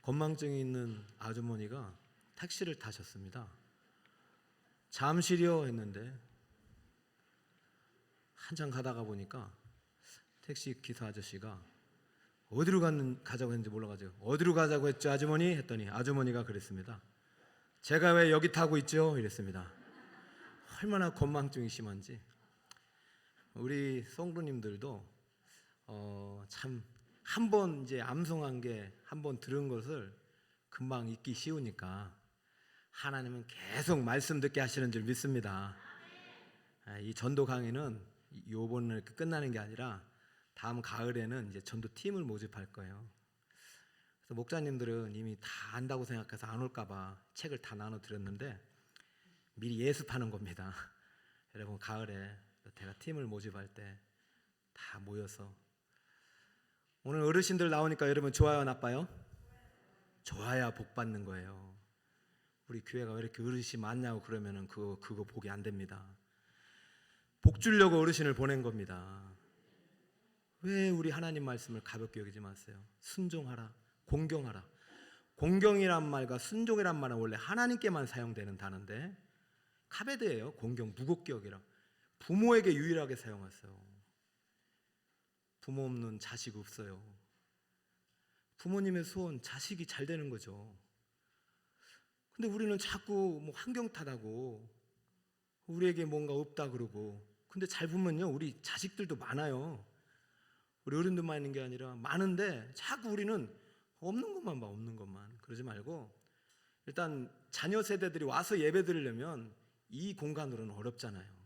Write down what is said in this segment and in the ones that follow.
건망증이 있는 아주머니가 택시를 타셨습니다. 잠시려 했는데 한참 가다가 보니까 택시 기사 아저씨가 어디로 가자고 했는지 몰라가지고 어디로 가자고 했죠 아주머니? 했더니 아주머니가 그랬습니다. 제가 왜 여기 타고 있죠? 이랬습니다. 얼마나 건망증이 심한지. 우리 성도님들도 참 한 번 이제 암송한 게 한 번 들은 것을 금방 잊기 쉬우니까 하나님은 계속 말씀 듣게 하시는 줄 믿습니다. 이 전도 강의는 요번에 끝나는 게 아니라 다음 가을에는 이제 전도 팀을 모집할 거예요. 그래서 목자님들은 이미 다 안다고 생각해서 안 올까봐 책을 다 나눠 드렸는데 미리 예습하는 겁니다. 여러분 가을에 제가 팀을 모집할 때 다 모여서. 오늘 어르신들 나오니까 여러분 좋아요 나빠요? 좋아야 복 받는 거예요. 우리 교회가 왜 이렇게 어르신이 많냐고 그러면은 그거 복이 안 됩니다. 복 주려고 어르신을 보낸 겁니다. 왜 우리 하나님 말씀을 가볍게 여기지 마세요. 순종하라, 공경하라. 공경이란 말과 순종이란 말은 원래 하나님께만 사용되는 단어인데 카베드예요. 공경, 무겁게 여기라. 부모에게 유일하게 사용하세요. 부모 없는 자식 없어요. 부모님의 소원, 자식이 잘 되는 거죠. 근데 우리는 자꾸 뭐 환경 탓하고 우리에게 뭔가 없다 그러고, 근데 잘 보면요 우리 자식들도 많아요. 우리 어른들만 있는 게 아니라 많은데 자꾸 우리는 없는 것만 봐. 없는 것만. 그러지 말고 일단 자녀 세대들이 와서 예배 드리려면 이 공간으로는 어렵잖아요.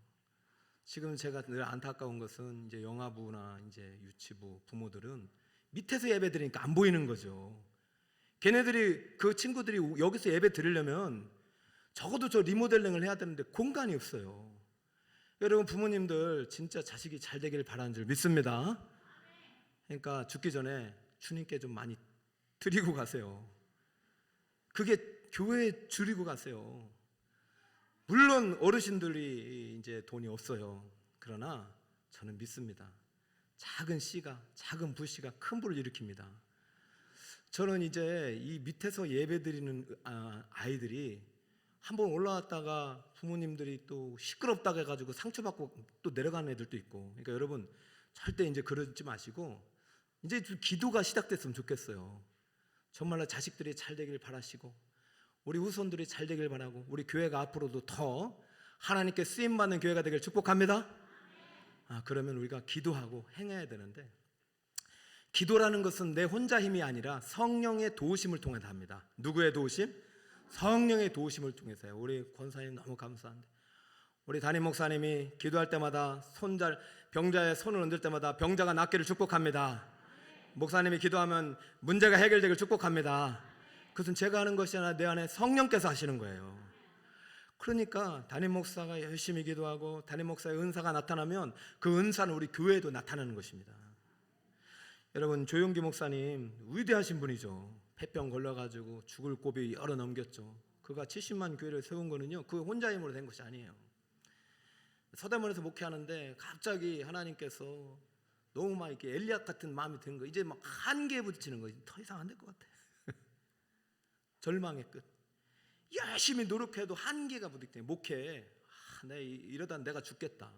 지금 제가 늘 안타까운 것은 이제 영아부나 이제 유치부 부모들은 밑에서 예배 드리니까 안 보이는 거죠. 걔네들이 그 친구들이 여기서 예배 드리려면 적어도 저 리모델링을 해야 되는데 공간이 없어요. 여러분 부모님들 진짜 자식이 잘 되길 바라는 줄 믿습니다. 그러니까 죽기 전에 주님께 좀 많이 드리고 가세요. 그게 교회에 줄이고 가세요. 물론 어르신들이 이제 돈이 없어요. 그러나 저는 믿습니다. 작은 씨가, 작은 불씨가 큰 불을 일으킵니다. 저는 이제 이 밑에서 예배 드리는 아이들이 한번 올라왔다가 부모님들이 또 시끄럽다고 해가지고 상처받고 또 내려가는 애들도 있고. 그러니까 여러분 절대 이제 그러지 마시고 이제 좀 기도가 시작됐으면 좋겠어요. 정말로 자식들이 잘 되길 바라시고 우리 후손들이 잘 되길 바라고 우리 교회가 앞으로도 더 하나님께 쓰임받는 교회가 되길 축복합니다. 그러면 우리가 기도하고 행해야 되는데, 기도라는 것은 내 혼자 힘이 아니라 성령의 도우심을 통해서 합니다. 누구의 도우심? 성령의 도우심을 통해서요. 우리 권사님 너무 감사한데 우리 담임 목사님이 기도할 때마다 병자의 손을 얹을 때마다 병자가 낫기를 축복합니다. 목사님이 기도하면 문제가 해결되기를 축복합니다. 그것은 제가 하는 것이 아니라 내 안에 성령께서 하시는 거예요. 그러니까 담임 목사가 열심히 기도하고 담임 목사의 은사가 나타나면 그 은사는 우리 교회에도 나타나는 것입니다. 여러분 조용기 목사님 위대하신 분이죠. 폐병 걸려가지고 죽을 고비 여러 넘겼죠. 그가 70만 교회를 세운 거는요 그 혼자 힘으로 된 것이 아니에요. 서대문에서 목회하는데 갑자기 하나님께서 너무 막 이렇게 엘리압 같은 마음이 든 거, 이제 막 한계에 부딪히는 거, 더 이상 안 될 것 같아. 절망의 끝. 열심히 노력해도 한계가 부딪히네. 목회, 이러다 내가 죽겠다.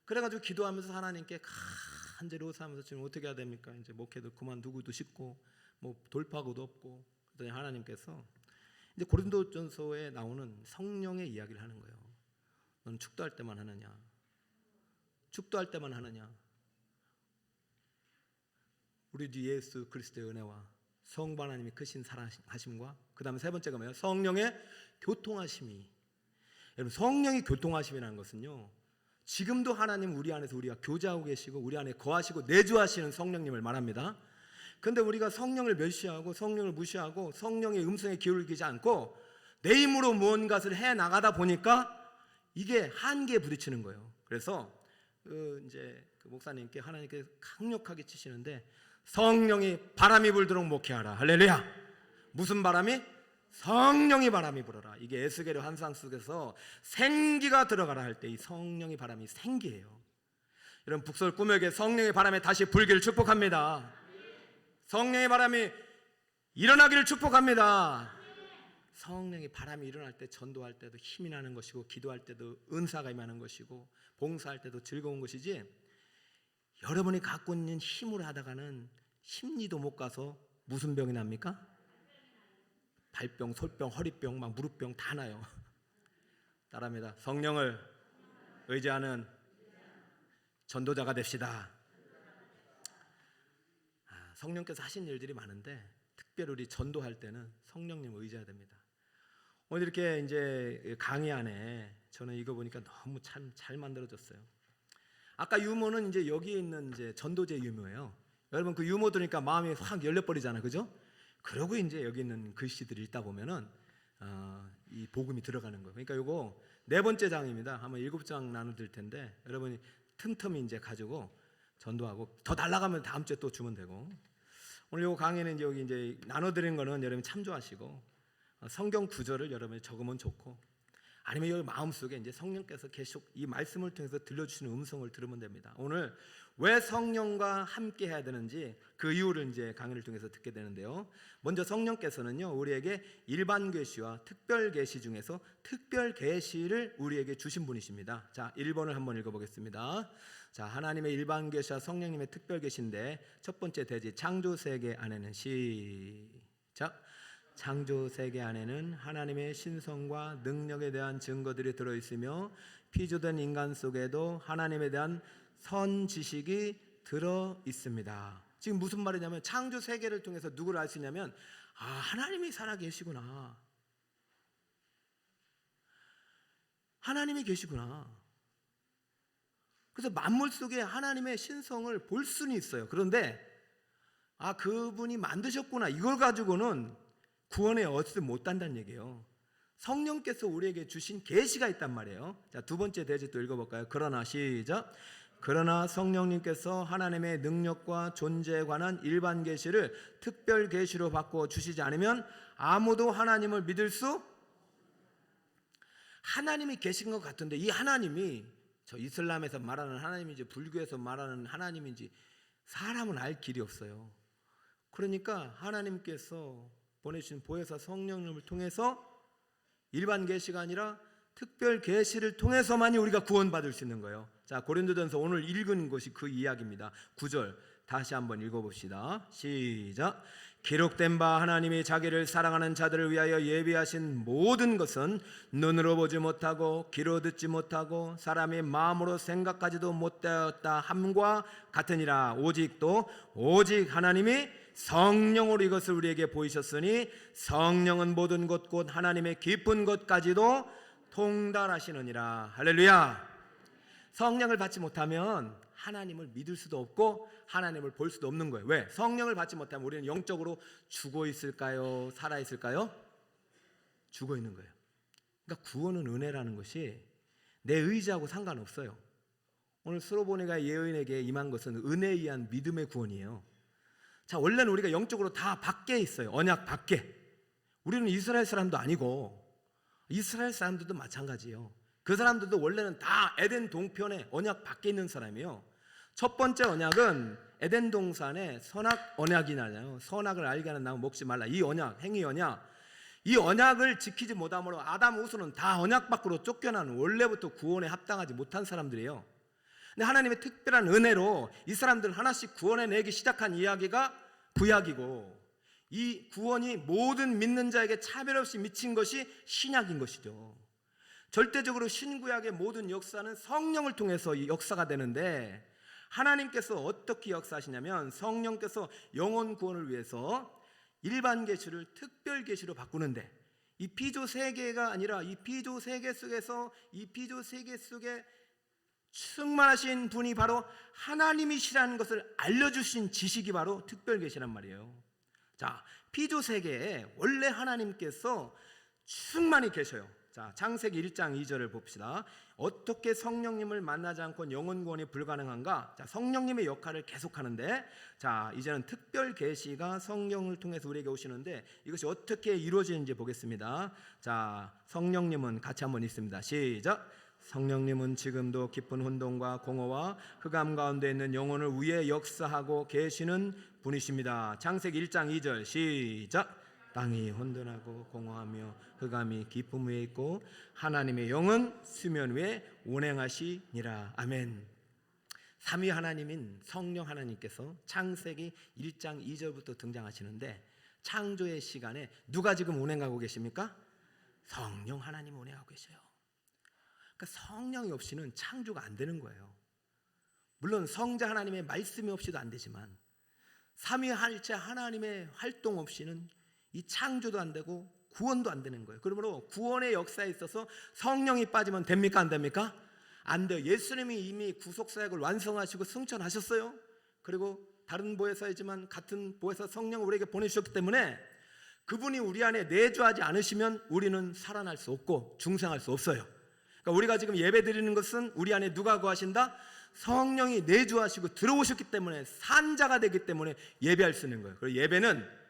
그래가지고 기도하면서 하나님께 간절히 호소하면서 지금 어떻게 해야 됩니까? 이제 목회도 그만두고도 싶고 뭐 돌파구도 없고. 그랬더니 하나님께서 이제 고린도전서에 나오는 성령의 이야기를 하는 거예요. 너는 축도할 때만 하느냐? 축도할 때만 하느냐? 우리 주 예수 그리스도의 은혜와 성부 하나님의 크신 사랑하심과 그 다음에 세 번째가 뭐예요? 성령의 교통하심이. 여러분 성령이 교통하심이라는 것은요 지금도 하나님 우리 안에서 우리가 교제하고 계시고 우리 안에 거하시고 내주하시는 성령님을 말합니다. 그런데 우리가 성령을 멸시하고 성령을 무시하고 성령의 음성에 기울이지 않고 내 힘으로 무언가를 해나가다 보니까 이게 한계에 부딪히는 거예요. 그래서 이제 그 목사님께 하나님께 강력하게 치시는데 성령이 바람이 불도록 목회하라. 할렐루야. 무슨 바람이? 성령이 바람이 불어라. 이게 에스겔의 환상 속에서 생기가 들어가라 할 때 이 성령의 바람이 생기예요. 여러분 북설 꿈에게 성령의 바람에 다시 불기를 축복합니다. 성령의 바람이 일어나기를 축복합니다. 성령의 바람이 일어날 때 전도할 때도 힘이 나는 것이고, 기도할 때도 은사가 임하는 것이고, 봉사할 때도 즐거운 것이지, 여러분이 갖고 있는 힘으로 하다가는 심리도 못 가서 무슨 병이 납니까? 발병, 솔병, 허리병, 막 무릎병 다 나요. 따라합니다. 성령을 의지하는 전도자가 됩시다. 성령께서 하신 일들이 많은데 특별히 우리 전도할 때는 성령님을 의지해야 됩니다. 오늘 이렇게 이제 강의 안에 저는 이거 보니까 너무 참 잘 만들어졌어요. 아까 유모는 이제 여기에 있는 이제 전도제 유모예요. 여러분 그 유모 들으니까 마음이 확 열려버리잖아요, 그죠? 그러고 이제 여기 있는 글씨들을 읽다 보면은 이 복음이 들어가는 거예요. 그러니까 요거 4번째 장입니다. 한번 7장 나눠드릴 텐데 여러분이 틈틈이 이제 가지고 전도하고, 더 날라가면 다음 주에 또 주면 되고, 오늘 요 강의는 여기 이제 나눠드리는 거는 여러분이 참조하시고 성경 구절을 여러분이 적으면 좋고, 아니면 여기 마음속에 이제 성령께서 계속 이 말씀을 통해서 들려주시는 음성을 들으면 됩니다. 오늘 왜 성령과 함께 해야 되는지 그 이유를 이제 강의를 통해서 듣게 되는데요. 먼저 성령께서는요, 우리에게 일반 계시와 특별 계시 중에서 특별 계시를 우리에게 주신 분이십니다. 자, 1번을 한번 읽어보겠습니다. 자, 하나님의 일반 계시와 성령님의 특별 계시인데, 첫 번째 대지 창조 세계 안에는, 시작. 창조 세계 안에는 하나님의 신성과 능력에 대한 증거들이 들어있으며 피조된 인간 속에도 하나님에 대한 선 지식이 들어있습니다. 지금 무슨 말이냐면 창조 세계를 통해서 누구를 알 수 있냐면, 하나님이 살아계시구나, 하나님이 계시구나. 그래서 만물 속에 하나님의 신성을 볼 수는 있어요. 그런데 그분이 만드셨구나, 이걸 가지고는 구원에 얻지 못한다는 얘기예요. 성령께서 우리에게 주신 계시가 있단 말이에요. 자, 두 번째 대지 또 읽어볼까요? 그러나, 시작. 그러나 성령님께서 하나님의 능력과 존재에 관한 일반 계시를 특별 계시로 바꿔 주시지 않으면 아무도 하나님을 믿을 수, 하나님이 계신 것 같은데 이 하나님이 저 이슬람에서 말하는 하나님인지 불교에서 말하는 하나님인지 사람은 알 길이 없어요. 그러니까 하나님께서 보내주신 보혜사 성령님을 통해서 일반 계시가 아니라 특별 계시를 통해서만이 우리가 구원받을 수 있는 거예요. 자, 고린도전서 오늘 읽은 것이 그 이야기입니다. 9절 다시 한번 읽어봅시다. 시작. 기록된 바 하나님이 자기를 사랑하는 자들을 위하여 예비하신 모든 것은 눈으로 보지 못하고 귀로 듣지 못하고 사람이 마음으로 생각하지도 못하였다 함과 같으니라. 오직 하나님이 성령으로 이것을 우리에게 보이셨으니 성령은 모든 것 곧 하나님의 깊은 것까지도 통달하시느니라. 할렐루야. 성령을 받지 못하면 하나님을 믿을 수도 없고 하나님을 볼 수도 없는 거예요. 왜? 성령을 받지 못하면 우리는 영적으로 죽어 있을까요? 살아 있을까요? 죽어 있는 거예요. 그러니까 구원은 은혜라는 것이 내 의지하고 상관없어요. 오늘 스로보니가 예언에게 임한 것은 은혜에 의한 믿음의 구원이에요. 자, 원래는 우리가 영적으로 다 밖에 있어요. 언약 밖에. 우리는 이스라엘 사람도 아니고 이스라엘 사람들도 마찬가지예요. 그 사람들도 원래는 다 에덴 동편에 언약 밖에 있는 사람이에요. 첫 번째 언약은 에덴 동산의 선악 언약이잖아요. 선악을 알게 하는 나무 먹지 말라. 이 언약, 행위 언약, 이 언약을 지키지 못함으로 아담 후손은 다 언약 밖으로 쫓겨나는, 원래부터 구원에 합당하지 못한 사람들이에요. 근데 하나님의 특별한 은혜로 이 사람들 하나씩 구원해내기 시작한 이야기가 구약이고, 이 구원이 모든 믿는 자에게 차별 없이 미친 것이 신약인 것이죠. 절대적으로 신구약의 모든 역사는 성령을 통해서 이 역사가 되는데, 하나님께서 어떻게 역사하시냐면 성령께서 영혼 구원을 위해서 일반 계시를 특별 계시로 바꾸는데, 이 피조 세계가 아니라 이 피조 세계 속에서 이 피조 세계 속에 충만하신 분이 바로 하나님이시라는 것을 알려주신 지식이 바로 특별 계시란 말이에요. 자, 피조 세계에 원래 하나님께서 충만히 계셔요. 자, 창세기 1장 2절을 봅시다. 어떻게 성령님을 만나지 않고 영혼 구원이 불가능한가? 자, 성령님의 역할을 계속하는데, 자, 이제는 특별 계시가 성령을 통해서 우리에게 오시는데 이것이 어떻게 이루어지는지 보겠습니다. 자, 성령님은 같이 한번 읽습니다. 시작. 성령님은 지금도 깊은 혼돈과 공허와 흑암 가운데 있는 영혼을 위해 역사하고 계시는 분이십니다. 창세기 1장 2절 시작. 땅이 혼돈하고 공허하며 흑암이 깊음 위에 있고 하나님의 영은 수면 위에 운행하시니라. 아멘. 삼위 하나님인 성령 하나님께서 창세기 1장 2절부터 등장하시는데 창조의 시간에 누가 지금 운행하고 계십니까? 성령 하나님 운행하고 계셔요. 그러니까 성령이 없이는 창조가 안 되는 거예요. 물론 성자 하나님의 말씀이 없이도 안 되지만 삼위일체 하나님의 활동 없이는 이 창조도 안 되고 구원도 안 되는 거예요. 그러므로 구원의 역사에 있어서 성령이 빠지면 됩니까? 안 됩니까? 안 돼요. 예수님이 이미 구속사역을 완성하시고 승천하셨어요. 그리고 다른 보혜사이지만 같은 보혜사 성령을 우리에게 보내주셨기 때문에 그분이 우리 안에 내주하지 않으시면 우리는 살아날 수 없고 중생할 수 없어요. 그러니까 우리가 지금 예배 드리는 것은 우리 안에 누가 거하신다? 성령이 내주하시고 들어오셨기 때문에 산자가 되기 때문에 예배할 수 있는 거예요. 그리고 예배는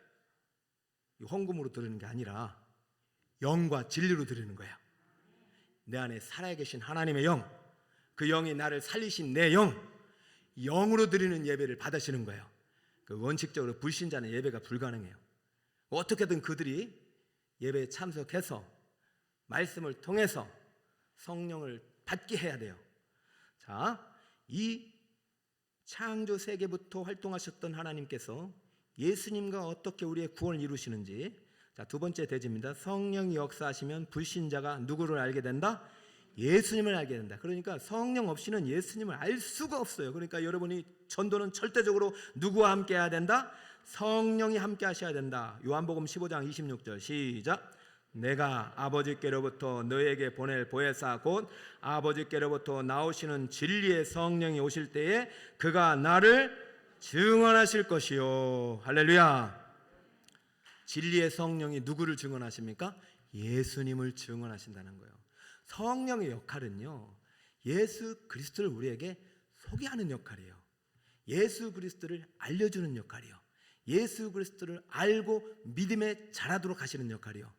헌금으로 드리는 게 아니라 영과 진리로 드리는 거예요. 내 안에 살아계신 하나님의 영, 그 영이 나를 살리신 내 영으로 드리는 예배를 받으시는 거예요. 그 원칙적으로 불신자는 예배가 불가능해요. 어떻게든 그들이 예배에 참석해서 말씀을 통해서 성령을 받게 해야 돼요. 자, 이 창조 세계부터 활동하셨던 하나님께서 예수님과 어떻게 우리의 구원을 이루시는지, 자, 두 번째 대지입니다. 성령이 역사하시면 불신자가 누구를 알게 된다? 예수님을 알게 된다. 그러니까 성령 없이는 예수님을 알 수가 없어요. 그러니까 여러분이 전도는 절대적으로 누구와 함께 해야 된다? 성령이 함께 하셔야 된다. 요한복음 15장 26절 시작. 내가 아버지께로부터 너에게 보낼 보혜사 곧 아버지께로부터 나오시는 진리의 성령이 오실 때에 그가 나를 증언하실 것이요. 할렐루야. 진리의 성령이 누구를 증언하십니까? 예수님을 증언하신다는 거예요. 성령의 역할은요, 예수 그리스도를 우리에게 소개하는 역할이에요. 예수 그리스도를 알려주는 역할이요, 예수 그리스도를 알고 믿음에 자라도록 하시는 역할이요.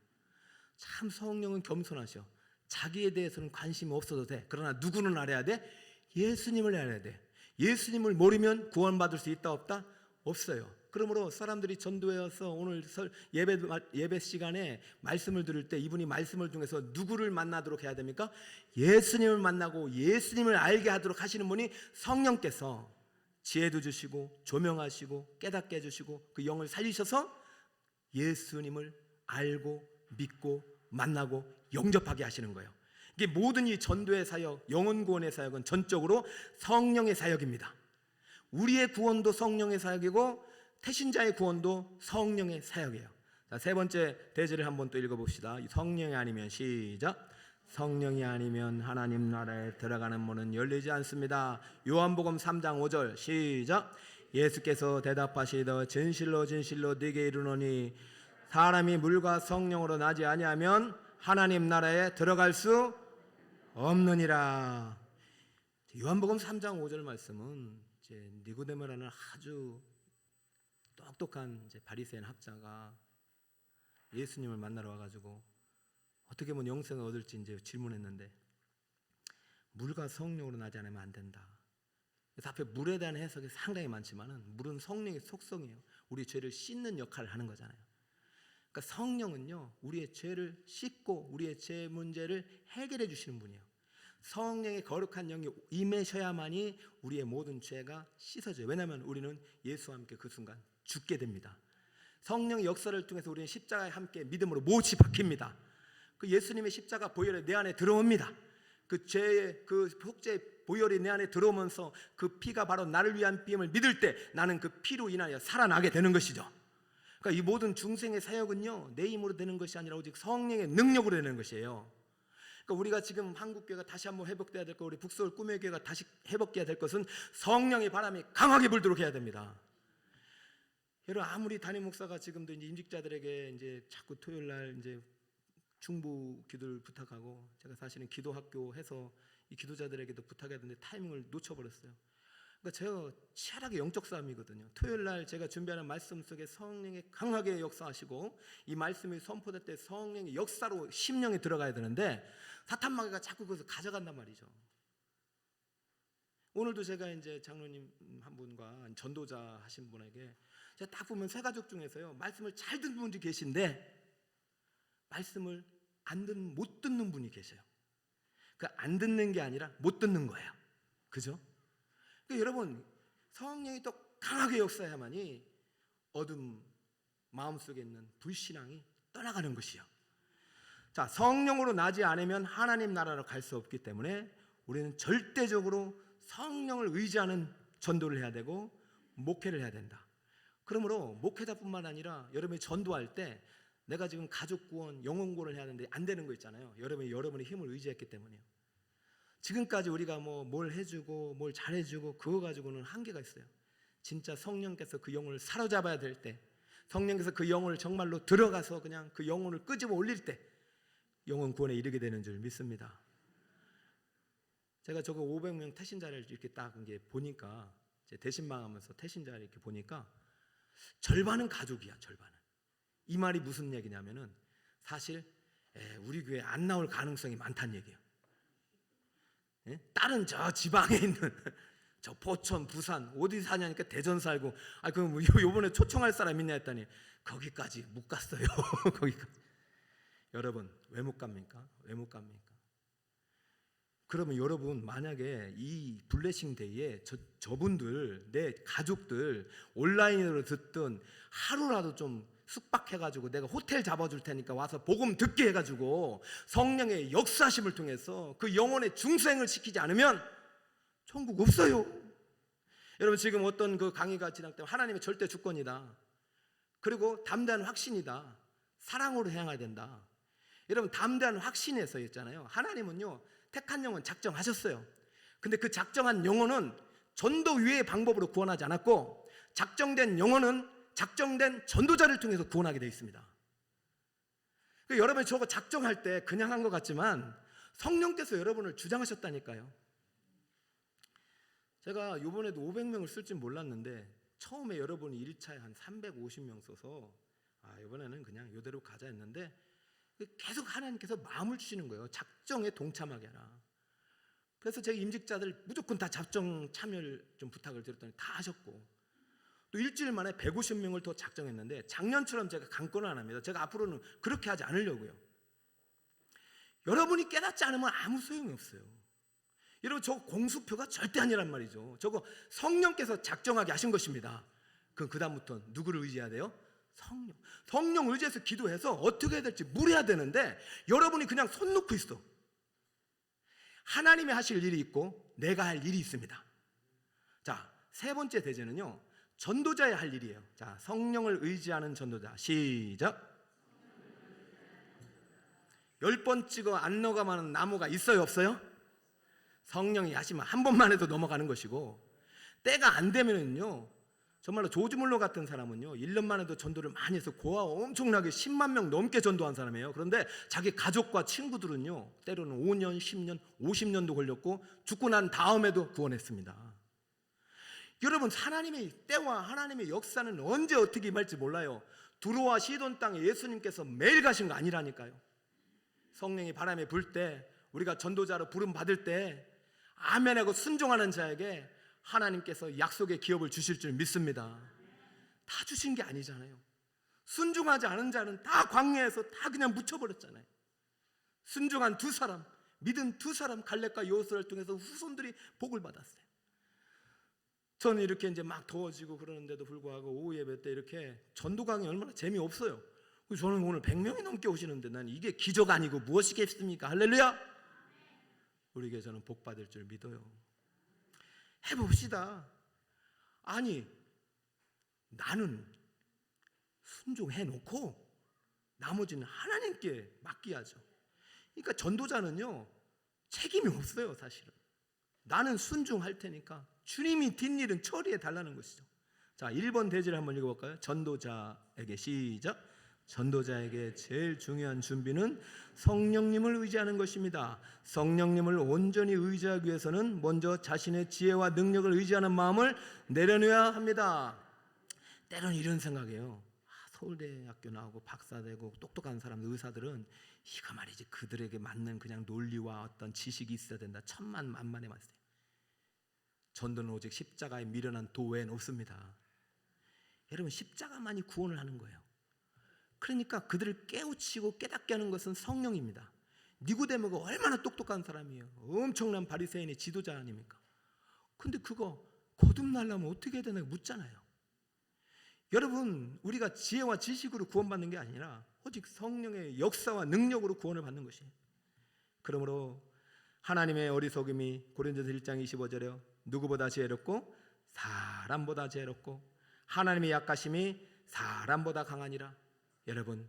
참 성령은 겸손하셔. 자기에 대해서는 관심이 없어도 돼. 그러나 누구는 알아야 돼? 예수님을 알아야 돼. 예수님을 모르면 구원받을 수 있다 없다? 없어요. 그러므로 사람들이 전도에 와서 오늘 예배 시간에 말씀을 들을 때 이분이 말씀을 통해서 누구를 만나도록 해야 됩니까? 예수님을 만나고 예수님을 알게 하도록 하시는 분이 성령께서 지혜도 주시고 조명하시고 깨닫게 해주시고 그 영을 살리셔서 예수님을 알고 믿고 만나고 영접하게 하시는 거예요. 이게 모든 이 전도의 사역, 영혼 구원의 사역은 전적으로 성령의 사역입니다. 우리의 구원도 성령의 사역이고 태신자의 구원도 성령의 사역이에요. 자, 세 번째 대지를 한번 또 읽어봅시다. 성령이 아니면 시작. 성령이 아니면 하나님 나라에 들어가는 문은 열리지 않습니다. 요한복음 3장 5절 시작. 예수께서 대답하시되 진실로 진실로 네게 이르노니 사람이 물과 성령으로 나지 아니하면 하나님 나라에 들어갈 수 없느니라. 요한복음 3장 5절 말씀은 이제 니고데모라는 아주 똑똑한 이제 바리새인 학자가 예수님을 만나러 와가지고 어떻게 하면 영생을 얻을지 이제 질문했는데 물과 성령으로 나지 않으면 안 된다. 그래서 앞에 물에 대한 해석이 상당히 많지만은 물은 성령의 속성이에요. 우리 죄를 씻는 역할을 하는 거잖아요. 그러니까 성령은요, 우리의 죄를 씻고 우리의 죄 문제를 해결해 주시는 분이에요. 성령의 거룩한 영이 임하셔야만이 우리의 모든 죄가 씻어져요. 왜냐하면 우리는 예수와 함께 그 순간 죽게 됩니다. 성령의 역사를 통해서 우리는 십자가에 함께 믿음으로 못이 박힙니다. 그 예수님의 십자가 보혈이 내 안에 들어옵니다. 그 죄의 그 속죄의 보혈이 내 안에 들어오면서 그 피가 바로 나를 위한 피임을 믿을 때 나는 그 피로 인하여 살아나게 되는 것이죠. 그러니까 이 모든 중생의 사역은요, 내 힘으로 되는 것이 아니라 오직 성령의 능력으로 되는 것이에요. 그러니까 우리가 지금 한국교회가 다시 한번 회복돼야 될 것, 우리 북서울 꿈의 교회가 다시 회복돼야 될 것은 성령의 바람이 강하게 불도록 해야 됩니다. 여러분, 아무리 담임 목사가 지금도 이제 임직자들에게 이제 자꾸 토요일 날 이제 중부 기도를 부탁하고, 제가 사실은 기도학교 해서 이 기도자들에게도 부탁해야 되는데 타이밍을 놓쳐버렸어요. 그러니까 제가 치열하게 영적 싸움이거든요. 토요일 날 제가 준비하는 말씀 속에 성령이 강하게 역사하시고 이 말씀이 선포될 때 성령의 역사로 심령에 들어가야 되는데 사탄 마귀가 자꾸 그것을 가져간단 말이죠. 오늘도 제가 이제 장로님 한 분과 전도자 하신 분에게 제가 딱 보면 세 가족 중에서요 말씀을 잘 듣는 분들이 계신데 말씀을 못 듣는 분이 계셔요. 그 안 듣는 게 아니라 못 듣는 거예요. 그죠? 그러니까 여러분 성령이 또 강하게 역사해야만이 어둠 마음속에 있는 불신앙이 떠나가는 것이요. 자, 성령으로 나지 않으면 하나님 나라로 갈 수 없기 때문에 우리는 절대적으로 성령을 의지하는 전도를 해야 되고 목회를 해야 된다. 그러므로 목회자뿐만 아니라 여러분이 전도할 때 내가 지금 가족 구원, 영혼 구원을 해야 하는데 안 되는 거 있잖아요. 여러분의 힘을 의지했기 때문에요. 지금까지 우리가 뭘 해주고 뭘 잘해주고 그거 가지고는 한계가 있어요. 진짜 성령께서 그 영혼을 사로잡아야 될 때, 성령께서 그 영혼을 정말로 들어가서 그냥 그 영혼을 끄집어 올릴 때 영혼 구원에 이르게 되는 줄 믿습니다. 제가 저거 500명 태신자를 이렇게 딱 이게 보니까 이제 대신망하면서 태신자를 이렇게 보니까 절반은 가족이야. 절반은. 이 말이 무슨 얘기냐면은 사실 우리 교회 안 나올 가능성이 많다는 얘기예요. 다른 저 지방에 있는 저 포천, 부산 어디 사냐니까 대전 살고 그럼 요번에 초청할 사람 있냐 했더니 거기까지 못 갔어요. 거기까지. 여러분 왜 못 갑니까? 왜 못 갑니까? 그러면 여러분 만약에 이 블레싱 데이에 저분들 내 가족들 온라인으로 듣든 하루라도 좀 숙박해가지고 내가 호텔 잡아줄 테니까 와서 복음 듣게 해가지고 성령의 역사심을 통해서 그 영혼의 중생을 시키지 않으면 천국 없어요. 여러분 지금 어떤 그 강의가 진행되면 하나님의 절대 주권이다. 그리고 담대한 확신이다. 사랑으로 향해야 된다. 여러분 담대한 확신에서 있잖아요. 하나님은요 택한 영혼 작정하셨어요. 근데 그 작정한 영혼은 전도 위의 방법으로 구원하지 않았고 작정된 영혼은 작정된 전도자를 통해서 구원하게 되어 있습니다. 그러니까 여러분이 저거 작정할 때 그냥 한 것 같지만 성령께서 여러분을 주장하셨다니까요. 제가 이번에도 500명을 쓸 줄 몰랐는데 처음에 여러분이 1차에 한 350명 써서 이번에는 그냥 이대로 가자 했는데 계속 하나님께서 마음을 주시는 거예요. 작정에 동참하게 하라. 그래서 제 임직자들 무조건 다 작정 참여를 좀 부탁을 드렸더니 다 하셨고 또 일주일 만에 150명을 더 작정했는데 작년처럼 제가 강권을 안 합니다. 제가 앞으로는 그렇게 하지 않으려고요. 여러분이 깨닫지 않으면 아무 소용이 없어요. 여러분 저 공수표가 절대 아니란 말이죠. 저거 성령께서 작정하게 하신 것입니다. 그럼 그 다음부터 누구를 의지해야 돼요? 성령 의지해서 기도해서 어떻게 해야 될지 물어야 되는데 여러분이 그냥 손 놓고 있어. 하나님이 하실 일이 있고 내가 할 일이 있습니다. 자, 세 번째 대제는요 전도자의 할 일이에요. 자, 성령을 의지하는 전도자. 시작. 10번 찍어 안 넘어가는 나무가 있어요 없어요? 성령이 하시면 한 번만 해도 넘어가는 것이고 때가 안 되면은요 정말로 조지 물러 같은 사람은요 1년만 해도 전도를 많이 해서 고아 엄청나게 10만 명 넘게 전도한 사람이에요. 그런데 자기 가족과 친구들은요 때로는 5년, 10년, 50년도 걸렸고 죽고 난 다음에도 구원했습니다. 여러분 하나님의 때와 하나님의 역사는 언제 어떻게 임할지 몰라요. 두로와 시돈 땅에 예수님께서 매일 가신 거 아니라니까요. 성령이 바람에 불 때 우리가 전도자로 부름 받을 때 아멘하고 순종하는 자에게 하나님께서 약속의 기업을 주실 줄 믿습니다. 다 주신 게 아니잖아요. 순종하지 않은 자는 다 광야에서 다 그냥 묻혀버렸잖아요. 순종한 두 사람, 믿은 두 사람 갈렙과 여호수아를 통해서 후손들이 복을 받았어요. 저는 이렇게 이제 막 더워지고 그러는데도 불구하고 오후 예배 때 이렇게 전도 강의 얼마나 재미없어요. 저는 오늘 100명이 넘게 오시는데 난 이게 기적 아니고 무엇이겠습니까? 할렐루야! 우리에게 저는 복 받을 줄 믿어요. 해봅시다. 아니 나는 순종해놓고 나머지는 하나님께 맡겨야죠. 그러니까 전도자는요 책임이 없어요. 사실은 나는 순종할 테니까 주님이 뒷일은 처리해 달라는 것이죠. 자, 1번 대지를 한번 읽어볼까요? 전도자에게 시작. 전도자에게 제일 중요한 준비는 성령님을 의지하는 것입니다. 성령님을 온전히 의지하기 위해서는 먼저 자신의 지혜와 능력을 의지하는 마음을 내려놓아야 합니다. 때로는 이런 생각이에요. 서울대학교 나오고 박사되고 똑똑한 사람들, 의사들은 이거 말이지 그들에게 맞는 그냥 논리와 어떤 지식이 있어야 된다. 천만만만에 맞어요. 전도는 오직 십자가에 미련한 도 외엔 없습니다. 여러분, 십자가만이 구원을 하는 거예요. 그러니까 그들을 깨우치고 깨닫게 하는 것은 성령입니다. 니고데모가 얼마나 똑똑한 사람이에요. 엄청난 바리새인의 지도자 아닙니까? 근데 그거 거듭나려면 어떻게 해야 되나 묻잖아요. 여러분, 우리가 지혜와 지식으로 구원받는 게 아니라 오직 성령의 역사와 능력으로 구원을 받는 것이에요. 그러므로 하나님의 어리석음이 고린도서 1장 25절에 누구보다 지혜롭고 사람보다 지혜롭고 하나님의 약하심이 사람보다 강하니라. 여러분,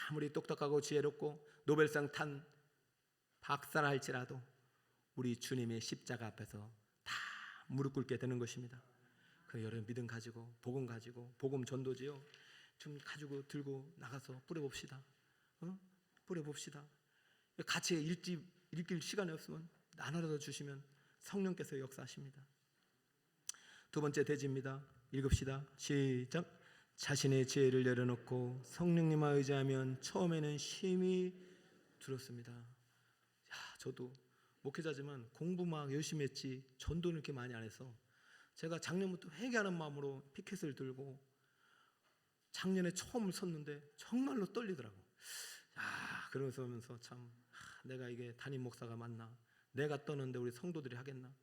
아무리 똑똑하고 지혜롭고 노벨상 탄 박사라 할지라도 우리 주님의 십자가 앞에서 다 무릎 꿇게 되는 것입니다. 그 여러분, 믿음 가지고 복음 가지고 복음 전도지요 좀 가지고 들고 나가서 뿌려봅시다. 뿌려봅시다. 같이 읽길 시간이 없으면 나눠서 주시면 성령께서 역사하십니다. 두 번째 대지입니다. 읽읍시다. 시작. 자신의 지혜를 내려놓고 성령님만 의지하면 처음에는 힘이 들었습니다. 저도 목회자지만 공부 막 열심히 했지 전도는 이렇게 많이 안 해서 제가 작년부터 회개하는 마음으로 피켓을 들고 작년에 처음 섰는데 정말로 떨리더라고. 그러면서 참 내가 이게 담임 목사가 맞나? 내가 떠는데 우리 성도들이 하겠나?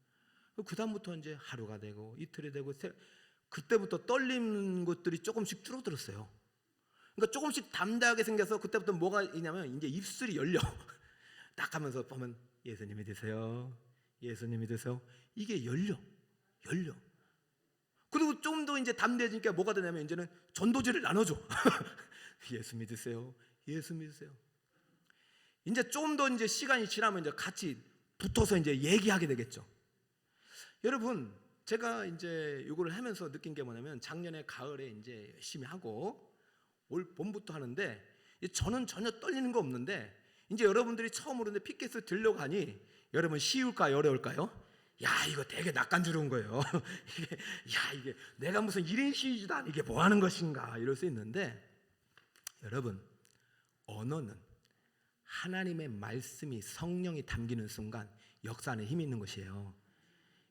그 다음부터 이제 하루가 되고 이틀이 되고 그때부터 떨리는 것들이 조금씩 줄어들었어요. 그러니까 조금씩 담대하게 생겨서 그때부터 뭐가 있냐면 이제 입술이 열려. 딱 하면서 보면 예수님이 드세요. 예수님이 드세요. 이게 열려. 그리고 좀 더 이제 담대해지니까 뭐가 되냐면 이제는 전도지를 나눠줘. 예수 믿으세요. 예수 믿으세요. 이제 좀 더 이제 시간이 지나면 이제 같이 붙어서 이제 얘기하게 되겠죠. 여러분, 제가 이제 이거를 하면서 느낀 게 뭐냐면 작년에 가을에 이제 열심히 하고 올 봄부터 하는데 저는 전혀 떨리는 거 없는데 이제 여러분들이 처음으로 이제 피켓을 들려고 하니 여러분 쉬울까요? 어려울까요? 야, 이거 되게 낯간지러운 거예요. 이게 내가 무슨 1인 시위지도 아니고 이게 뭐 하는 것인가 이럴 수 있는데 여러분, 언어는 하나님의 말씀이 성령이 담기는 순간 역사 안에 힘이 있는 것이에요.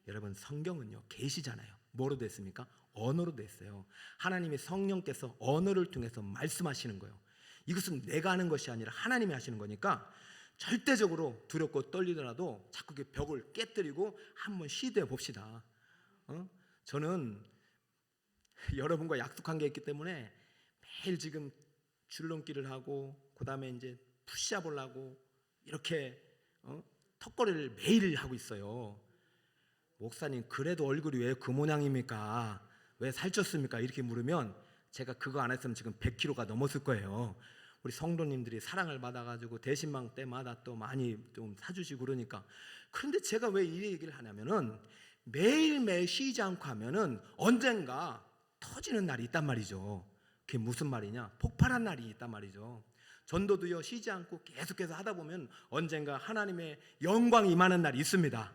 여러분, 성경은요 계시잖아요. 뭐로 됐습니까? 언어로 됐어요. 하나님의 성령께서 언어를 통해서 말씀하시는 거예요. 이것은 내가 하는 것이 아니라 하나님이 하시는 거니까 절대적으로 두렵고 떨리더라도 자꾸 그 벽을 깨뜨리고 한번 시도해 봅시다. 저는 여러분과 약속한 게 있기 때문에 매일 지금 줄넘기를 하고 그 다음에 이제 푸시업을 하고 이렇게 턱걸이를 매일 하고 있어요. 목사님, 그래도 얼굴이 왜 그 모양입니까? 왜 살쪘습니까? 이렇게 물으면 제가 그거 안 했으면 지금 100kg가 넘었을 거예요. 우리 성도님들이 사랑을 받아가지고 대신방 때마다 또 많이 좀 사주시고 그러니까. 그런데 제가 왜 이 얘기를 하냐면은 매일매일 쉬지 않고 하면은 언젠가 터지는 날이 있단 말이죠. 그게 무슨 말이냐? 폭발한 날이 있단 말이죠. 전도도요, 쉬지 않고 계속해서 하다 보면 언젠가 하나님의 영광이 임하는 날이 있습니다.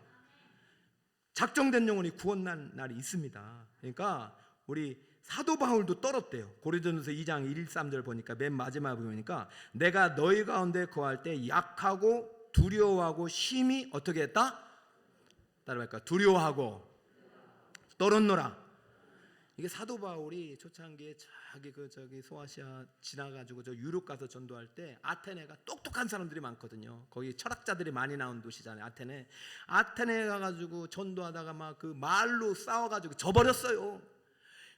작정된 영혼이 구원난 날이 있습니다. 그러니까 우리 사도 바울도 떨었대요. 고린도전서 2장 1, 3절 보니까 맨 마지막에 보니까 내가 너희 가운데 거할 때 약하고 두려워하고 심히 어떻게 했다? 따라할까? 두려워하고 떨었노라. 이게 사도 바울이 초창기에 저기 소아시아 지나가지고 저 유럽 가서 전도할 때 아테네가 똑똑한 사람들이 많거든요. 거기 철학자들이 많이 나온 도시잖아요. 아테네 가가지고 전도하다가 막 그 말로 싸워가지고 져버렸어요.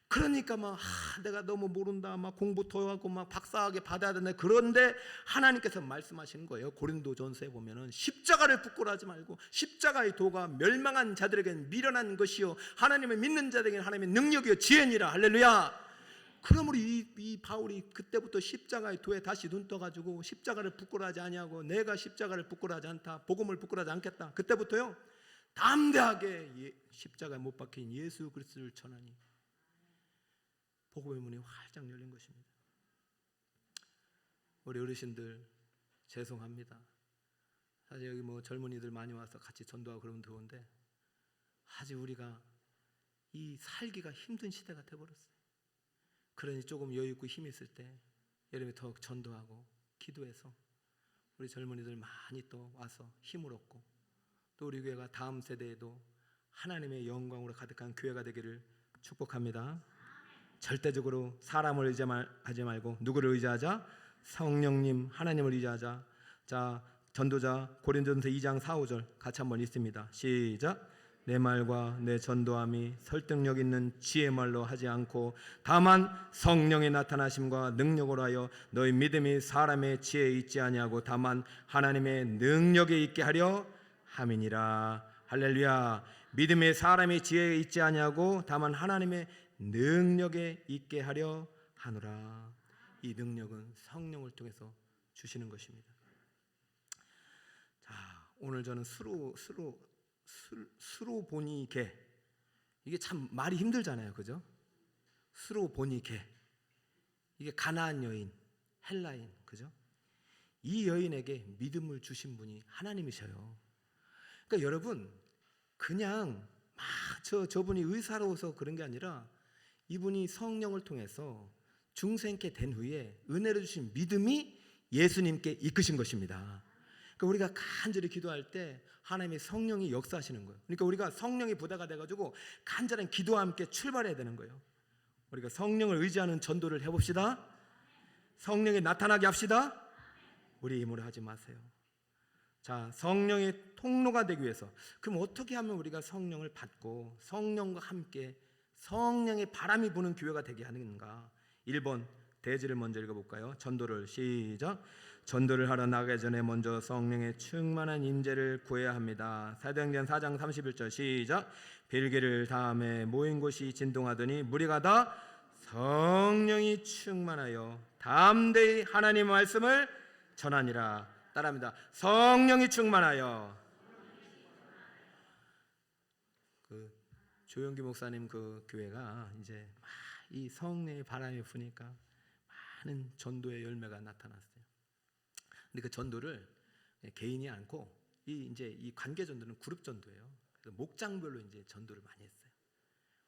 그러니까 막 내가 너무 모른다, 막 공부 더 하고 막 박사학위 받아야 된다. 그런데 하나님께서 말씀하시는 거예요. 고린도전서에 보면은 십자가를 부끄러워하지 말고 십자가의 도가 멸망한 자들에게는 미련한 것이요 하나님을 믿는 자들에게는 하나님의 능력이요 지혜니라. 할렐루야. 그러므로 이 바울이 그때부터 십자가의 도에 다시 눈 떠가지고 십자가를 부끄러워하지 아니하고 내가 십자가를 부끄러워하지 않다, 복음을 부끄러워하지 않겠다. 그때부터요 담대하게 십자가에 못 박힌 예수 그리스도를 전하니 복음의 문이 활짝 열린 것입니다. 우리 어르신들 죄송합니다. 사실 여기 뭐 젊은이들 많이 와서 같이 전도하고 그러면 좋은데 아직 우리가 이 살기가 힘든 시대가 돼버렸어요. 그러니 조금 여유 있고 힘 있을 때 여러분이 더 전도하고 기도해서 우리 젊은이들 많이 또 와서 힘을 얻고 또 우리 교회가 다음 세대에도 하나님의 영광으로 가득한 교회가 되기를 축복합니다. 절대적으로 사람을 의지하지 말고 누구를 의지하자? 성령님 하나님을 의지하자. 자, 전도자 고린도전서 2장 4, 5절 같이 한번 읽습니다. 시작. 내 말과 내 전도함이 설득력 있는 지혜 말로 하지 않고 다만 성령의 나타나심과 능력으로 하여 너희 믿음이 사람의 지혜에 있지 아니하고 다만 하나님의 능력에 있게 하려 함이니라. 할렐루야. 믿음이 사람의 지혜에 있지 아니하고 다만 하나님의 능력에 있게 하려 하노라. 이 능력은 성령을 통해서 주시는 것입니다. 자, 오늘 저는 스로보니게, 이게 참 말이 힘들잖아요, 그죠? 스로보니게, 이게 가나안 여인, 헬라인, 그죠? 이 여인에게 믿음을 주신 분이 하나님이셔요. 그러니까 여러분, 그냥 막 저분이 의사로서 그런 게 아니라 이분이 성령을 통해서 중생케 된 후에 은혜를 주신 믿음이 예수님께 이끄신 것입니다. 그러니까 우리가 간절히 기도할 때 하나님의 성령이 역사하시는 거예요. 그러니까 우리가 성령의 부다가 돼가지고 간절한 기도와 함께 출발해야 되는 거예요. 우리가 성령을 의지하는 전도를 해봅시다. 성령이 나타나게 합시다. 우리 힘으로 하지 마세요. 자, 성령의 통로가 되기 위해서 그럼 어떻게 하면 우리가 성령을 받고 성령과 함께 성령의 바람이 부는 교회가 되게 하는가? 1번 대지를 먼저 읽어볼까요? 전도를 시작. 전도를 하러 나가기 전에 먼저 성령의 충만한 임재를 구해야 합니다. 사도행전 4장 31절 시작. 빌기를 다음에 모인 곳이 진동하더니 무리가 다 성령이 충만하여 담대히 하나님의 말씀을 전하니라. 따라합니다. 성령이 충만하여. 그 조영기 목사님 그 교회가 이제 이 성령의 바람이 부니까 많은 전도의 열매가 나타났어요. 근데 그 전도를 개인이 않고 이 관계 전도는 그룹 전도예요. 그래서 목장별로 이제 전도를 많이 했어요.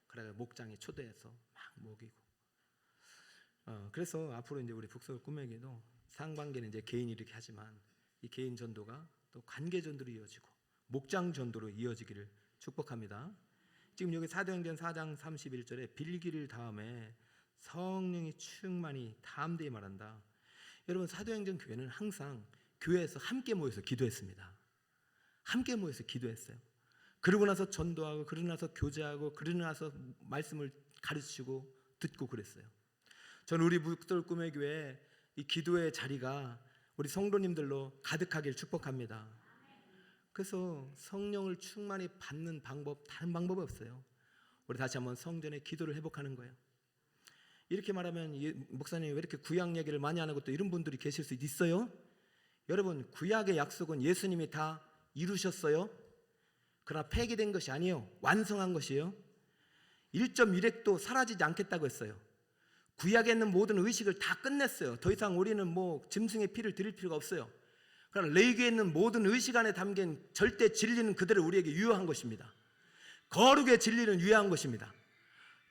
그래서 목장에 초대해서 막 먹이고. 그래서 앞으로 이제 우리 북서울 꿈에게도 상반기는 이제 개인이 이렇게 하지만 이 개인 전도가 또 관계 전도로 이어지고 목장 전도로 이어지기를 축복합니다. 지금 여기 사도행전 4장 31절에 빌기를 다음에 성령이 충만히 담대히 말한다. 여러분, 사도행전 교회는 항상 교회에서 함께 모여서 기도했습니다. 함께 모여서 기도했어요. 그러고 나서 전도하고 그러고 나서 교제하고 그러고 나서 말씀을 가르치고 듣고 그랬어요. 저는 우리 북서울 꿈의 교회 이 기도의 자리가 우리 성도님들로 가득하길 축복합니다. 그래서 성령을 충만히 받는 방법, 다른 방법이 없어요. 우리 다시 한번 성전의 기도를 회복하는 거예요. 이렇게 말하면 목사님 왜 이렇게 구약 얘기를 많이 하는 것도 이런 분들이 계실 수 있어요? 여러분, 구약의 약속은 예수님이 다 이루셨어요. 그러나 폐기된 것이 아니에요. 완성한 것이에요. 1.1핵도 사라지지 않겠다고 했어요. 구약에 있는 모든 의식을 다 끝냈어요. 더 이상 우리는 짐승의 피를 드릴 필요가 없어요. 그러나 레위기에 있는 모든 의식 안에 담긴 절대 진리는 그대로 우리에게 유효한 것입니다. 거룩의 진리는 유효한 것입니다.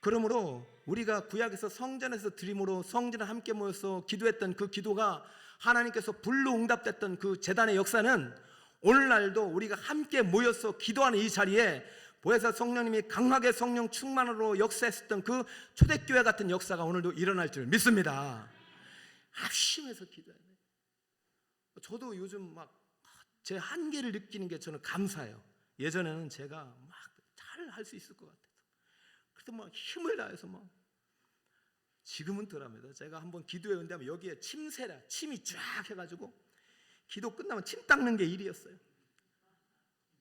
그러므로 우리가 구약에서 성전에서 드림으로 성전에 함께 모여서 기도했던 그 기도가 하나님께서 불로 응답됐던 그 제단의 역사는 오늘날도 우리가 함께 모여서 기도하는 이 자리에 보혜사 성령님이 강하게 성령 충만으로 역사했었던 그 초대교회 같은 역사가 오늘도 일어날 줄 믿습니다. 합심해서 기도해야 돼요. 저도 요즘 막 제 한계를 느끼는 게 저는 감사해요. 예전에는 제가 막 잘 할 수 있을 것 같아서 그래서 막 힘을 다해서 막 지금은 덜합니다. 제가 한번 기도에 응답하면 여기에 침이 쫙 해가지고 기도 끝나면 침 닦는 게 일이었어요.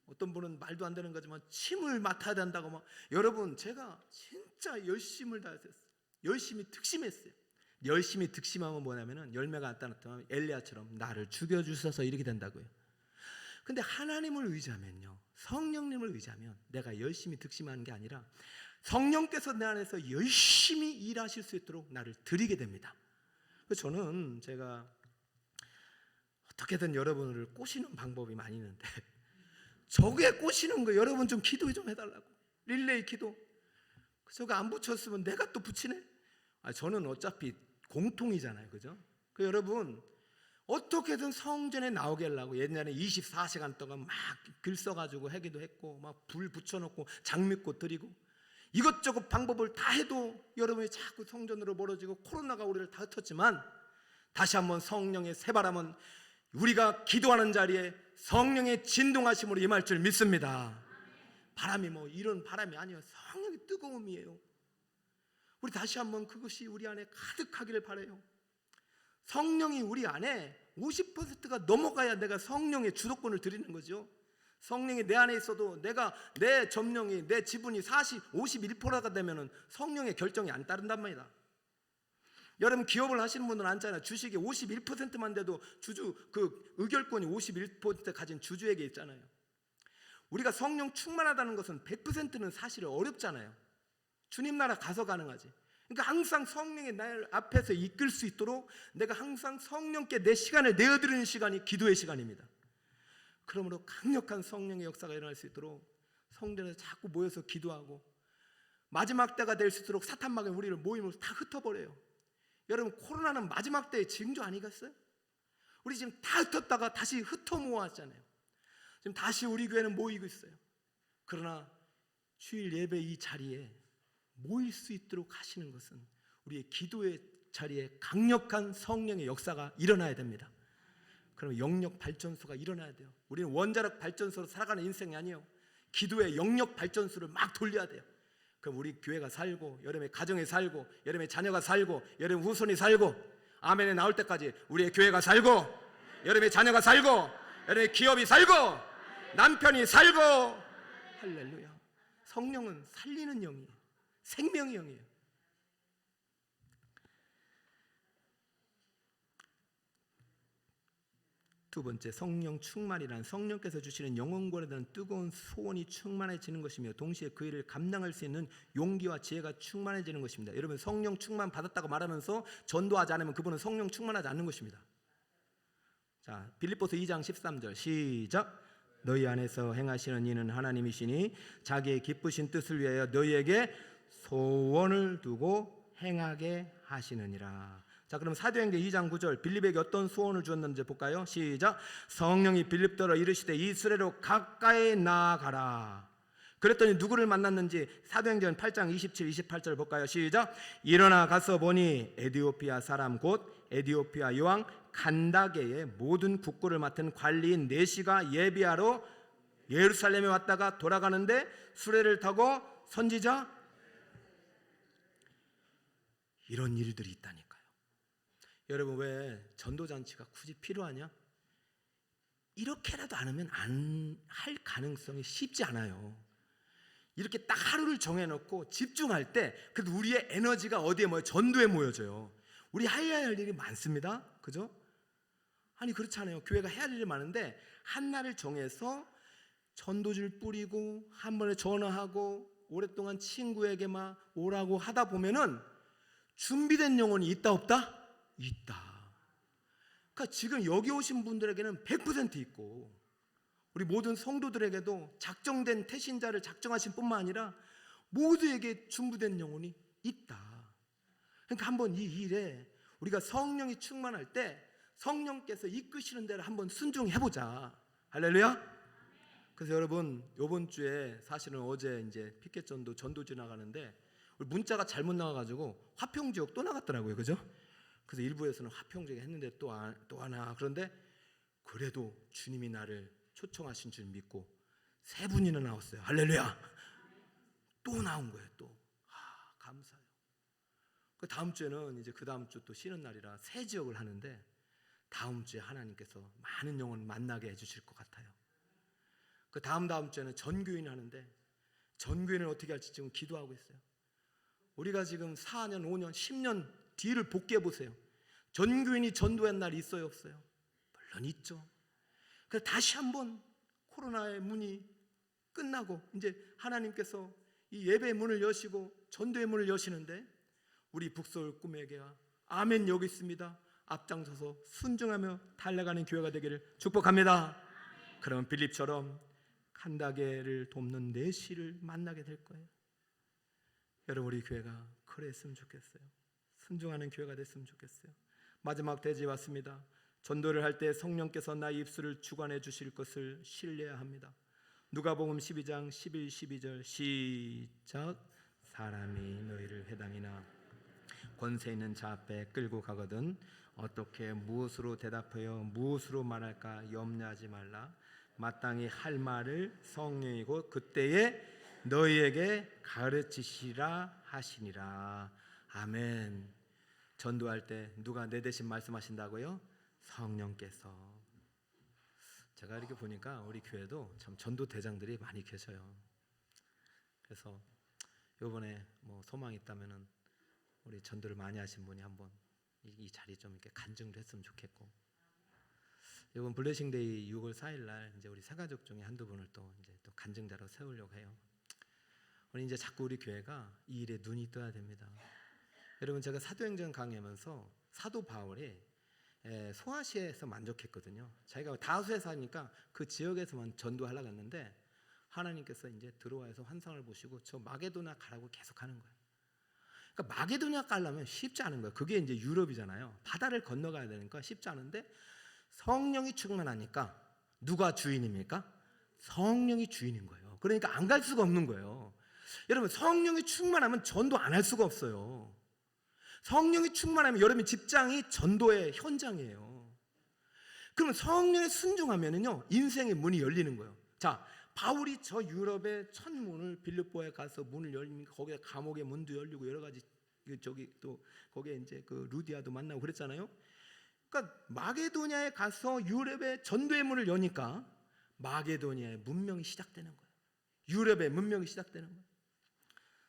어떤 분은 말도 안 되는 거지만 침을 맡아야 된다고 막. 여러분, 제가 진짜 열심을 다했어요. 열심히 득심했어요. 열심히 득심하면 뭐냐면은 열매가 안 나타나면 엘리야처럼 나를 죽여주셔서 이렇게 된다고요. 근데 하나님을 의지하면요, 성령님을 의지하면 내가 열심히 득심하는 게 아니라 성령께서 내 안에서 열심히 일하실 수 있도록 나를 드리게 됩니다. 저는 제가 어떻게든 여러분을 꼬시는 방법이 많이 있는데 저게 꼬시는 거 여러분 좀 기도 좀 해달라고. 릴레이 기도. 저거 안 붙였으면 내가 또 붙이네. 저는 어차피 공통이잖아요, 그죠? 여러분 어떻게든 성전에 나오게 하려고 옛날에 24시간 동안 막 글 써가지고 하기도 했고 막 불 붙여놓고 장미꽃 드리고 이것저것 방법을 다 해도 여러분이 자꾸 성전으로 멀어지고 코로나가 우리를 다 흩었지만 다시 한번 성령의 새바람은 우리가 기도하는 자리에 성령의 진동하심으로 임할 줄 믿습니다. 바람이 뭐 이런 바람이 아니에요. 성령의 뜨거움이에요. 우리 다시 한번 그것이 우리 안에 가득하기를 바라요. 성령이 우리 안에 50%가 넘어가야 내가 성령의 주도권을 드리는 거죠. 성령이 내 안에 있어도 내 점령이 내 지분이 51%가 되면은 성령의 결정이 안 따른단 말이다. 여러분 기업을 하시는 분들은 알잖아요. 주식이 51%만 돼도 주주 그 의결권이 51% 가진 주주에게 있잖아요. 우리가 성령 충만하다는 것은 100%는 사실 어렵잖아요. 주님 나라 가서 가능하지. 그러니까 항상 성령이 나를 앞에서 이끌 수 있도록 내가 항상 성령께 내 시간을 내어드리는 시간이 기도의 시간입니다. 그러므로 강력한 성령의 역사가 일어날 수 있도록 성전에서 자꾸 모여서 기도하고 마지막 때가 될수록 사탄막이 우리를 모임을 다 흩어버려요. 여러분 코로나는 마지막 때의 징조 아니겠어요? 우리 지금 다 흩었다가 다시 흩어 모았잖아요. 지금 다시 우리 교회는 모이고 있어요. 그러나 주일 예배 이 자리에 모일 수 있도록 하시는 것은 우리의 기도의 자리에 강력한 성령의 역사가 일어나야 됩니다. 그럼 영역 발전소가 일어나야 돼요. 우리는 원자력 발전소로 살아가는 인생이 아니에요. 기도의 영역 발전소를 막 돌려야 돼요. 그럼 우리 교회가 살고 여러분의 가정이 살고 여러분의 자녀가 살고 여러분 후손이 살고 아멘에 나올 때까지 우리의 교회가 살고 여러분의 자녀가 살고 여러분의 기업이 살고 남편이 살고 할렐루야. 성령은 살리는 영이에요. 생명의 영이에요. 두 번째, 성령 충만이란 성령께서 주시는 영혼권에 대한 뜨거운 소원이 충만해지는 것이며 동시에 그 일을 감당할 수 있는 용기와 지혜가 충만해지는 것입니다. 여러분 성령 충만 받았다고 말하면서 전도하지 않으면 그분은 성령 충만하지 않는 것입니다. 자, 빌립보서 2장 13절 시작. 너희 안에서 행하시는 이는 하나님이시니 자기의 기쁘신 뜻을 위하여 너희에게 소원을 두고 행하게 하시느니라. 자, 그럼 사도행전 2장 9절 빌립에게 어떤 소원을 주었는지 볼까요? 시작. 성령이 빌립더러 이르시되 이스라엘로 가까이 나아가라. 그랬더니 누구를 만났는지 사도행전 8장 27, 28절 볼까요? 시작. 일어나 가서 보니 에디오피아 사람 곧 에디오피아 여왕 칸다게의 모든 국고를 맡은 관리인 네시가 예비하러 예루살렘에 왔다가 돌아가는데 수레를 타고 선지자 이런 일들이 있다니까요. 여러분 왜 전도잔치가 굳이 필요하냐? 이렇게라도 안 하면 안 할 가능성이 쉽지 않아요. 이렇게 딱 하루를 정해놓고 집중할 때 그래도 우리의 에너지가 어디에 모여? 전도에 모여져요. 우리 해야 할 일이 많습니다. 그죠? 아니 그렇지 않아요. 교회가 해야 할 일이 많은데 한 날을 정해서 전도지를 뿌리고 한 번에 전화하고 오랫동안 친구에게 막 오라고 하다 보면은 준비된 영혼이 있다 없다? 있다. 그러니까 지금 여기 오신 분들에게는 100% 있고 우리 모든 성도들에게도 작정된 태신자를 작정하신 뿐만 아니라 모두에게 준비된 영혼이 있다. 그러니까 한번 이 일에 우리가 성령이 충만할 때 성령께서 이끄시는 대로 한번 순종해보자. 할렐루야. 그래서 여러분 이번 주에 사실은 어제 이제 피켓 전도 지나가는데 문자가 잘못 나와가지고 화평지역 또 나갔더라고요. 그죠? 그래서 일부에서는 화평지역 했는데 또 하나. 그런데 그래도 주님이 나를 초청하신 줄 믿고 3분이나 나왔어요. 할렐루야. 또 나온 거예요. 또 감사해요. 그 다음 주에는 이제 그 다음 주 또 쉬는 날이라 새 지역을 하는데 다음 주에 하나님께서 많은 영혼 만나게 해주실 것 같아요. 그 다음 주에는 전교인 하는데 전교인을 어떻게 할지 지금 기도하고 있어요. 우리가 지금 4년, 5년, 10년 뒤를 복귀해 보세요. 전교인이 전도한 날이 있어요, 없어요? 물론 있죠. 그래서 다시 한번 코로나의 문이 끝나고 이제 하나님께서 이 예배의 문을 여시고 전도의 문을 여시는데 우리 북서울 꿈에게야 아멘 여기 있습니다. 앞장서서 순종하며 달려가는 교회가 되기를 축복합니다. 그러면 빌립처럼 칸다게를 돕는 내시를 만나게 될 거예요. 여러분, 우리 교회가 그랬으면 좋겠어요. 순종하는 교회가 됐으면 좋겠어요. 마지막 대지 왔습니다. 전도를 할 때 성령께서 나의 입술을 주관해 주실 것을 신뢰해야 합니다. 누가복음 12장 11, 12절 시작. 사람이 너희를 회당이나 권세 있는 자 앞에 끌고 가거든 어떻게 무엇으로 대답하여 무엇으로 말할까 염려하지 말라. 마땅히 할 말을 성령이고 그때에 너희에게 가르치시라 하시니라. 아멘. 전도할 때 누가 내 대신 말씀하신다고요? 성령께서. 제가 이렇게 보니까 우리 교회도 참 전도 대장들이 많이 계셔요. 그래서 이번에 뭐 소망이 있다면은 우리 전도를 많이 하신 분이 한번 이 자리 좀 이렇게 간증을 했으면 좋겠고, 이번 블레싱데이 6월 4일 날 이제 우리 새가족 중에 한두 분을 또 이제 또 간증자로 세우려고 해요. 우리 이제 자꾸 우리 교회가 이 일에 눈이 떠야 됩니다. 여러분, 제가 사도행전 강의하면서 사도 바울이 소아시아에서 만족했거든요. 자기가 다수에 사니까 그 지역에서만 전도하려고 했는데 하나님께서 이제 들어와서 환상을 보시고 저 마게도냐 가라고 계속 하는 거예요. 그러니까 마게도냐 가려면 쉽지 않은 거예요. 그게 이제 유럽이잖아요. 바다를 건너가야 되니까 쉽지 않은데 성령이 충만하니까 누가 주인입니까? 성령이 주인인 거예요. 그러니까 안 갈 수가 없는 거예요. 여러분, 성령이 충만하면 전도 안 할 수가 없어요. 성령이 충만하면 여러분 직장이 전도의 현장이에요. 그러면 성령에 순종하면은요 인생의 문이 열리는 거예요. 자, 바울이 저 유럽의 첫 문을 빌립보에 가서 문을 열리니까 거기에 감옥의 문도 열리고 여러 가지 저기 또 거기에 이제 그 루디아도 만나고 그랬잖아요. 그러니까 마게도냐에 가서 유럽의 전도의 문을 여니까 마게도냐의 문명이 시작되는 거예요. 유럽의 문명이 시작되는 거예요.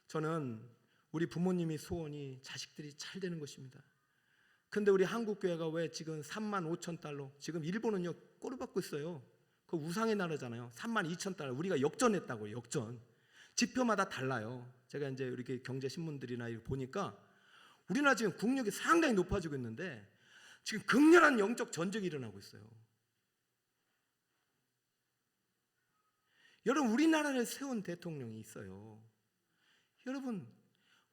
저는 우리 부모님이 소원이 자식들이 잘 되는 것입니다. 근데 우리 한국교회가 왜 지금 35,000달러, 지금 일본은요 꼬르박고 있어요. 그 우상의 나라잖아요. 32,000달러, 우리가 역전했다고요. 역전. 지표마다 달라요. 제가 이제 이렇게 경제신문들이나 이렇게 보니까 우리나라 지금 국력이 상당히 높아지고 있는데 지금 극렬한 영적 전쟁이 일어나고 있어요. 여러분, 우리나라를 세운 대통령이 있어요. 여러분,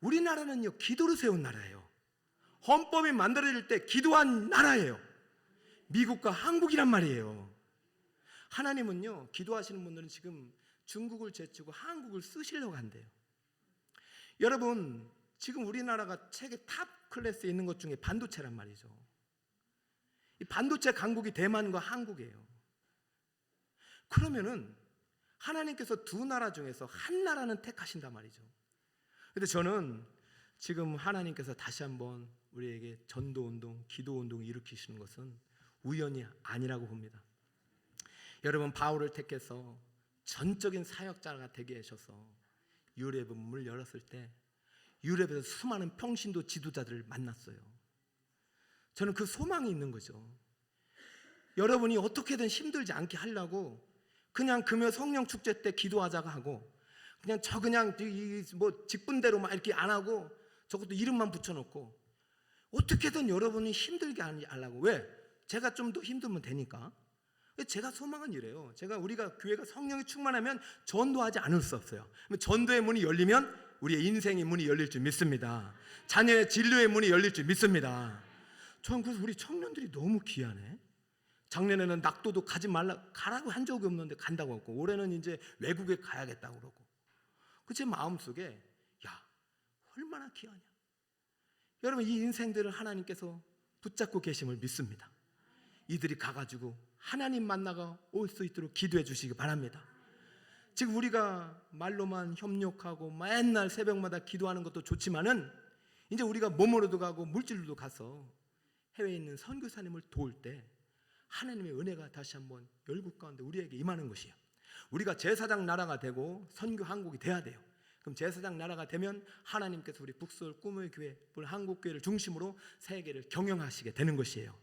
우리나라는요 기도를 세운 나라예요. 헌법이 만들어질 때 기도한 나라예요. 미국과 한국이란 말이에요. 하나님은요 기도하시는 분들은 지금 중국을 제치고 한국을 쓰시려고 한대요. 여러분, 지금 우리나라가 세계 탑 클래스에 있는 것 중에 반도체란 말이죠. 이 반도체 강국이 대만과 한국이에요. 그러면은 하나님께서 두 나라 중에서 한 나라는 택하신단 말이죠. 근데 저는 지금 하나님께서 다시 한번 우리에게 전도운동, 기도운동을 일으키시는 것은 우연이 아니라고 봅니다. 여러분, 바울을 택해서 전적인 사역자가 되게 하셔서 유럽의 문을 열었을 때 유럽에서 수많은 평신도 지도자들을 만났어요. 저는 그 소망이 있는 거죠. 여러분이 어떻게든 힘들지 않게 하려고 그냥 금요 성령 축제 때 기도하자고 하고 그냥 뭐 직분대로 막 이렇게 안 하고 저것도 이름만 붙여놓고 어떻게든 여러분이 힘들게 하려고. 왜? 제가 좀 더 힘들면 되니까. 제가 소망은 이래요. 우리가 교회가 성령이 충만하면 전도하지 않을 수 없어요. 전도의 문이 열리면 우리의 인생의 문이 열릴 줄 믿습니다. 자녀의 진로의 문이 열릴 줄 믿습니다. 저는 그래서 우리 청년들이 너무 귀하네. 작년에는 낙도도 가라고 한 적이 없는데 간다고 했고, 올해는 이제 외국에 가야겠다고 그러고. 제 마음속에 야, 얼마나 귀하냐. 여러분, 이 인생들을 하나님께서 붙잡고 계심을 믿습니다. 이들이 가가지고 하나님 만나가 올 수 있도록 기도해 주시기 바랍니다. 지금 우리가 말로만 협력하고 맨날 새벽마다 기도하는 것도 좋지만은 이제 우리가 몸으로도 가고 물질로도 가서 해외에 있는 선교사님을 도울 때 하나님의 은혜가 다시 한번 열국 가운데 우리에게 임하는 것이에요. 우리가 제사장 나라가 되고 선교 한국이 돼야 돼요. 그럼 제사장 나라가 되면 하나님께서 우리 북서울 꿈의 교회, 한국교회를 중심으로 세계를 경영하시게 되는 것이에요.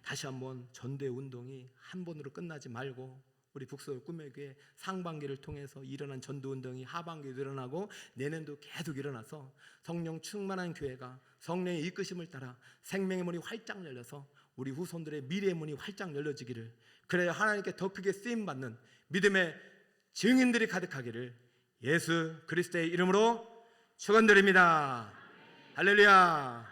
다시 한번 전도의 운동이 한 번으로 끝나지 말고 우리 북서울 꿈의 교회 상반기를 통해서 일어난 전도운동이 하반기에 일어나고 내년도 계속 일어나서 성령 충만한 교회가 성령의 이끄심을 따라 생명의 문이 활짝 열려서 우리 후손들의 미래의 문이 활짝 열려지기를, 그래야 하나님께 더 크게 쓰임받는 믿음의 증인들이 가득하기를 예수 그리스도의 이름으로 축원드립니다. 할렐루야.